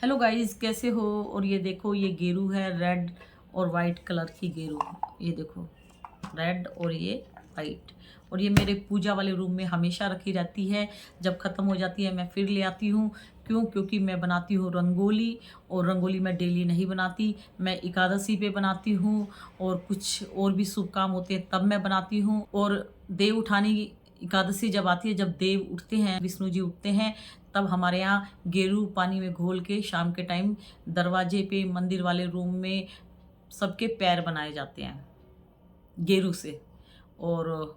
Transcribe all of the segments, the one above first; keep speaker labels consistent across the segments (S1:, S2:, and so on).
S1: Hello guys, कैसे हो। और ये देखो, ये गेरू है, रेड और वाइट कलर की गेरू। ये देखो, रेड और ये वाइट। और ये मेरे पूजा वाले रूम में हमेशा रखी रहती है। जब ख़त्म हो जाती है मैं फिर ले आती हूँ। क्यों? क्योंकि मैं बनाती हूँ रंगोली, और रंगोली मैं डेली नहीं बनाती, मैं एकादशी पे बनाती हूँ और कुछ और भी शुभ काम होते हैं तब मैं बनाती हूँ। और देव उठानी एकादशी जब आती है, जब देव उठते हैं, विष्णु जी उठते हैं, तब हमारे यहाँ गेरू पानी में घोल के शाम के टाइम दरवाजे पे, मंदिर वाले रूम में सबके पैर बनाए जाते हैं गेरू से। और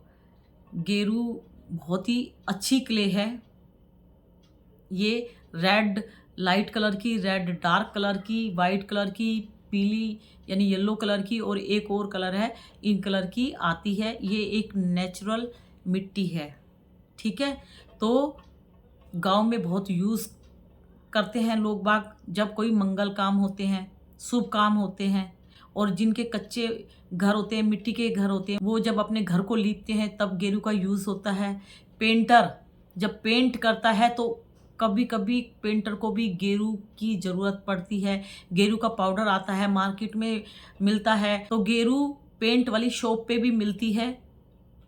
S1: गेरू बहुत ही अच्छी क्ले है। ये रेड लाइट कलर की, रेड डार्क कलर की, वाइट कलर की, पीली यानी येलो कलर की, और एक और कलर है इन कलर की आती है। ये एक नेचुरल मिट्टी है, ठीक है। तो गांव में बहुत यूज़ करते हैं लोग बाग, जब कोई मंगल काम होते हैं, शुभ काम होते हैं, और जिनके कच्चे घर होते हैं, मिट्टी के घर होते हैं, वो जब अपने घर को लीपते हैं तब गेरू का यूज़ होता है। पेंटर जब पेंट करता है तो कभी कभी पेंटर को भी गेरू की ज़रूरत पड़ती है। गेरू का पाउडर आता है, मार्केट में मिलता है, तो गेरू पेंट वाली शॉप पे भी मिलती है,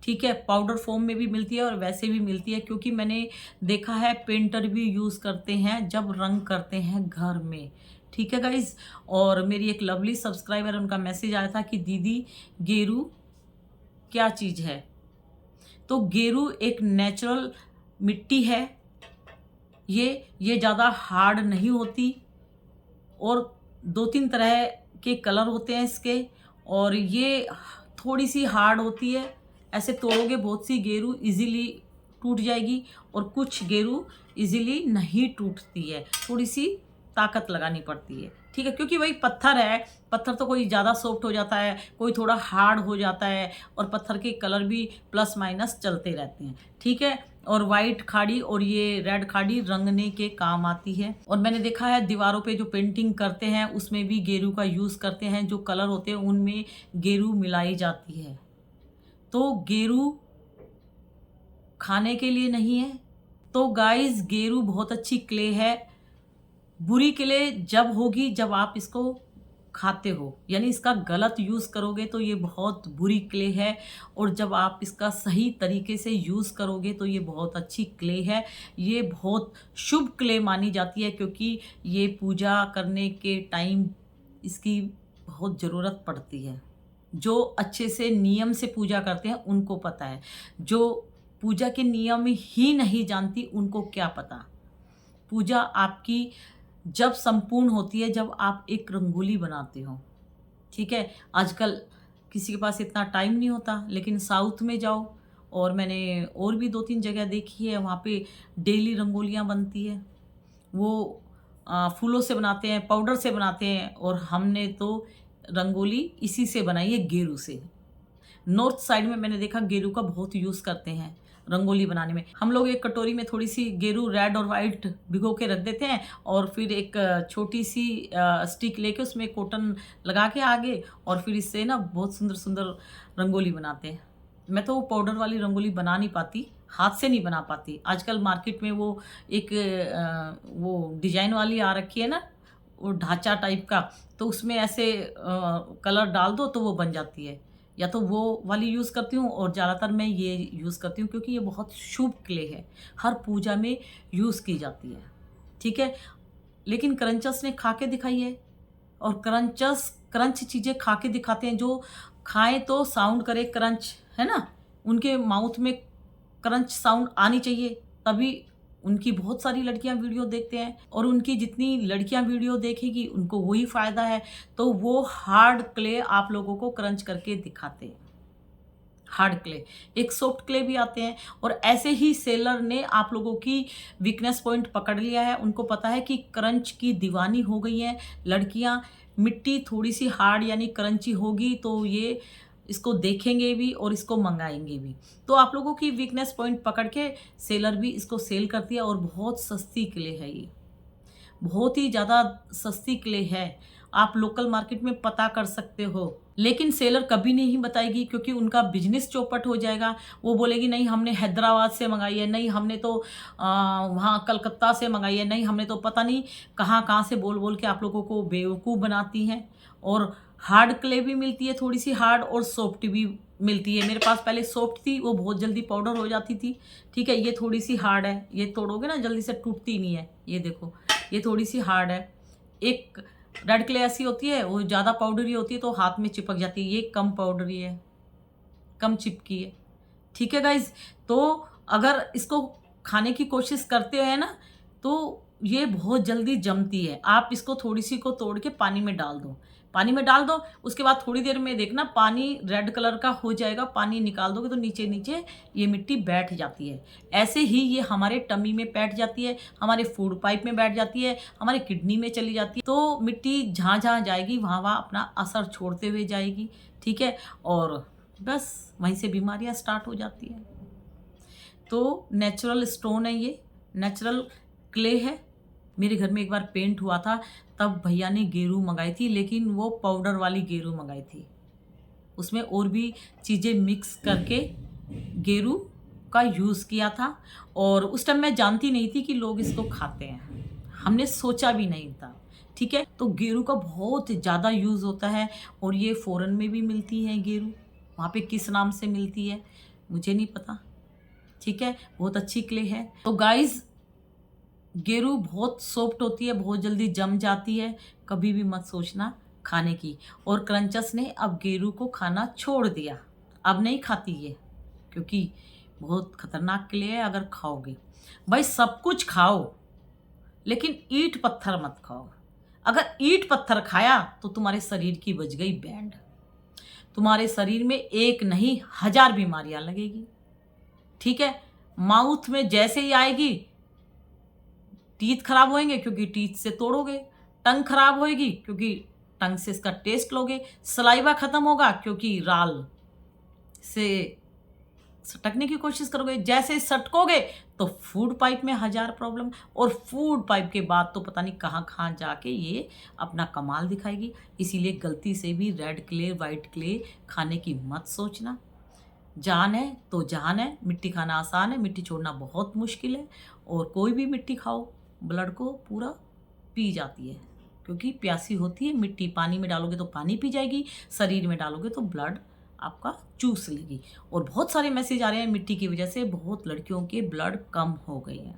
S1: ठीक है। पाउडर फॉर्म में भी मिलती है और वैसे भी मिलती है, क्योंकि मैंने देखा है पेंटर भी यूज़ करते हैं जब रंग करते हैं घर में, ठीक है गाइज। और मेरी एक लवली सब्सक्राइबर, उनका मैसेज आया था कि दीदी गेरू क्या चीज़ है। तो गेरू एक नेचुरल मिट्टी है। ये ज़्यादा हार्ड नहीं होती, और 2-3 तरह के कलर होते हैं इसके, और ये थोड़ी सी हार्ड होती है। ऐसे तोड़ोगे बहुत सी गेरू इजीली टूट जाएगी, और कुछ गेरू इजीली नहीं टूटती है, थोड़ी सी ताकत लगानी पड़ती है, ठीक है। क्योंकि वही पत्थर है, पत्थर तो कोई ज़्यादा सॉफ्ट हो जाता है, कोई थोड़ा हार्ड हो जाता है, और पत्थर के कलर भी प्लस माइनस चलते रहते हैं, ठीक है। और वाइट खाड़ी और ये रेड खाड़ी रंगने के काम आती है। और मैंने देखा है दीवारों पे जो पेंटिंग करते हैं उसमें भी गेरू का यूज़ करते हैं, जो कलर होते हैं उनमें गेरू मिलाई जाती है। तो गेरू खाने के लिए नहीं है। तो गाइस, गेरू बहुत अच्छी क्ले है। बुरी क्ले जब होगी जब आप इसको खाते हो, यानी इसका गलत यूज़ करोगे तो ये बहुत बुरी क्ले है, और जब आप इसका सही तरीके से यूज़ करोगे तो ये बहुत अच्छी क्ले है। ये बहुत शुभ क्ले मानी जाती है, क्योंकि ये पूजा करने के टाइम इसकी बहुत ज़रूरत पड़ती है। जो अच्छे से नियम से पूजा करते हैं उनको पता है, जो पूजा के नियम ही नहीं जानती उनको क्या पता। पूजा आपकी जब संपूर्ण होती है जब आप एक रंगोली बनाते हो, ठीक है। आजकल किसी के पास इतना टाइम नहीं होता, लेकिन साउथ में जाओ, और मैंने और भी 2-3 जगह देखी है, वहाँ पे डेली रंगोलियाँ बनती है। वो फूलों से बनाते हैं, पाउडर से बनाते हैं, और हमने तो रंगोली इसी से बनाई है, गेरू से। नॉर्थ साइड में मैंने देखा गेरू का बहुत यूज़ करते हैं रंगोली बनाने में। हम लोग एक कटोरी में थोड़ी सी गेरू रेड और वाइट भिगो के रख देते हैं, और फिर एक छोटी सी स्टिक लेके उसमें कॉटन लगा के आगे, और फिर इससे ना बहुत सुंदर सुंदर रंगोली बनाते हैं। मैं तो वो पाउडर वाली रंगोली बना नहीं पाती, हाथ से नहीं बना पाती। आजकल मार्केट में वो एक वो डिजाइन वाली आ रखी है ना, वो ढांचा टाइप का, तो उसमें ऐसे कलर डाल दो तो वो बन जाती है। या तो वो वाली यूज़ करती हूँ, और ज़्यादातर मैं ये यूज़ करती हूँ, क्योंकि ये बहुत शुभ क्ले है, हर पूजा में यूज़ की जाती है, ठीक है। लेकिन क्रंचस ने खा के दिखाई है, और क्रंच चीज़ें खा के दिखाते हैं, जो खाएं तो साउंड करे क्रंच, है ना। उनके माउथ में क्रंच साउंड आनी चाहिए, तभी उनकी बहुत सारी लड़कियां वीडियो देखते हैं, और उनकी जितनी लड़कियां वीडियो देखेगी उनको वही फ़ायदा है। तो वो हार्ड क्ले आप लोगों को क्रंच करके दिखाते हैं। हार्ड क्ले, एक सॉफ्ट क्ले भी आते हैं, और ऐसे ही सेलर ने आप लोगों की वीकनेस पॉइंट पकड़ लिया है। उनको पता है कि क्रंच की दीवानी हो गई है लड़कियां, मिट्टी थोड़ी सी हार्ड यानी क्रंची होगी तो ये इसको देखेंगे भी और इसको मंगाएंगे भी। तो आप लोगों की वीकनेस पॉइंट पकड़ के सेलर भी इसको सेल करती है, और बहुत सस्ती क्ले है ये, बहुत ही ज़्यादा सस्ती क्ले है। आप लोकल मार्केट में पता कर सकते हो, लेकिन सेलर कभी नहीं बताएगी, क्योंकि उनका बिजनेस चौपट हो जाएगा। वो बोलेगी नहीं हमने हैदराबाद से मंगाई है, नहीं हमने तो वहाँ कलकत्ता से मंगाई है, नहीं हमने तो पता नहीं कहाँ कहाँ से बोल बोल के आप लोगों को बेवकूफ़ बनाती हैं। और हार्ड क्ले भी मिलती है, थोड़ी सी हार्ड, और सॉफ्ट भी मिलती है। मेरे पास पहले सॉफ्ट थी, वो बहुत जल्दी पाउडर हो जाती थी। ठीक है, ये थोड़ी सी हार्ड है, ये तोड़ोगे ना जल्दी से टूटती नहीं है। ये देखो, ये थोड़ी सी हार्ड है। एक रेड क्ले ऐसी होती है, वो ज़्यादा पाउडरी होती है तो हाथ में चिपक जाती है। ये कम पाउडरी है, कम चिपकी है। ठीक है गाइज, तो अगर इसको खाने की कोशिश करते हैं ना, तो ये बहुत जल्दी जमती है। आप इसको थोड़ी सी को तोड़ के पानी में डाल दो, पानी में डाल दो, उसके बाद थोड़ी देर में देखना पानी रेड कलर का हो जाएगा। पानी निकाल दोगे तो नीचे नीचे ये मिट्टी बैठ जाती है। ऐसे ही ये हमारे टमी में बैठ जाती है, हमारे फूड पाइप में बैठ जाती है, हमारे किडनी में चली जाती है। तो मिट्टी जहाँ जहाँ जाएगी वहाँ वहाँ अपना असर छोड़ते हुए जाएगी। ठीक है, और बस वहीं से बीमारियाँ स्टार्ट हो जाती हैं। तो नेचुरल स्टोन है, ये नेचुरल क्ले है। मेरे घर में एक बार पेंट हुआ था, तब भैया ने गेरू मंगाई थी, लेकिन वो पाउडर वाली गेरू मंगाई थी। उसमें और भी चीज़ें मिक्स करके गेरू का यूज़ किया था। और उस टाइम मैं जानती नहीं थी कि लोग इसको खाते हैं, हमने सोचा भी नहीं था। ठीक है, तो गेरू का बहुत ज़्यादा यूज़ होता है, और ये फ़ॉरेन में भी मिलती है गेरू। वहाँ पे किस नाम से मिलती है मुझे नहीं पता। ठीक है, बहुत अच्छी क्ले है। तो गाइज, गेरू बहुत सॉफ्ट होती है, बहुत जल्दी जम जाती है, कभी भी मत सोचना खाने की। और क्रंचस ने अब गेरू को खाना छोड़ दिया, अब नहीं खाती ये, क्योंकि बहुत खतरनाक क्ले है अगर खाओगे। भाई सब कुछ खाओ, लेकिन ईंट पत्थर मत खाओ। अगर ईंट पत्थर खाया तो तुम्हारे शरीर की बज गई बैंड। तुम्हारे शरीर में एक नहीं 1000 बीमारियां लगेगी। ठीक है, माउथ में जैसे ही आएगी, टीथ खराब होएंगे क्योंकि टीथ से तोड़ोगे, टंग खराब होएगी क्योंकि टंग से इसका टेस्ट लोगे, सलाइवा खत्म होगा क्योंकि राल से सटकने की कोशिश करोगे, जैसे सटकोगे तो फूड पाइप में 1000 प्रॉब्लम, और फूड पाइप के बाद तो पता नहीं कहाँ कहाँ जाके ये अपना कमाल दिखाएगी। इसीलिए गलती से भी रेड क्ले वाइट क्ले खाने की मत सोचना। जान है तो जहान है, मिट्टी खाना आसान है, मिट्टी छोड़ना बहुत मुश्किल है। और कोई भी मिट्टी खाओ, ब्लड को पूरा पी जाती है, क्योंकि प्यासी होती है मिट्टी। पानी में डालोगे तो पानी पी जाएगी, शरीर में डालोगे तो ब्लड आपका चूस लेगी। और बहुत सारे मैसेज आ रहे हैं, मिट्टी की वजह से बहुत लड़कियों के ब्लड कम हो गए हैं।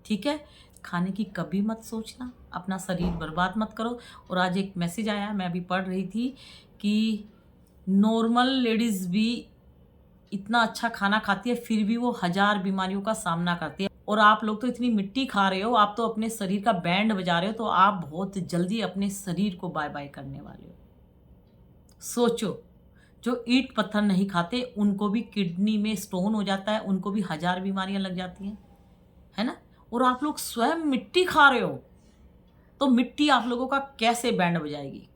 S1: ठीक है, खाने की कभी मत सोचना, अपना शरीर बर्बाद मत करो। और आज एक मैसेज आया, मैं अभी पढ़ रही थी कि नॉर्मल लेडीज़ भी इतना अच्छा खाना खाती है, फिर भी वो 1000 बीमारियों का सामना करती है। और आप लोग तो इतनी मिट्टी खा रहे हो, आप तो अपने शरीर का बैंड बजा रहे हो, तो आप बहुत जल्दी अपने शरीर को बाय बाय करने वाले हो। सोचो, जो ईंट पत्थर नहीं खाते उनको भी किडनी में स्टोन हो जाता है, उनको भी 1000 बीमारियां लग जाती हैं, है ना। और आप लोग स्वयं मिट्टी खा रहे हो, तो मिट्टी आप लोगों का कैसे बैंड बजाएगी।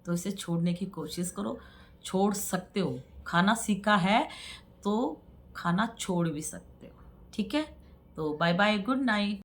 S1: तो इसे छोड़ने की कोशिश करो, छोड़ सकते हो। खाना सीखा है तो खाना छोड़ भी सकते हो। ठीक है, तो बाय बाय, गुड नाइट।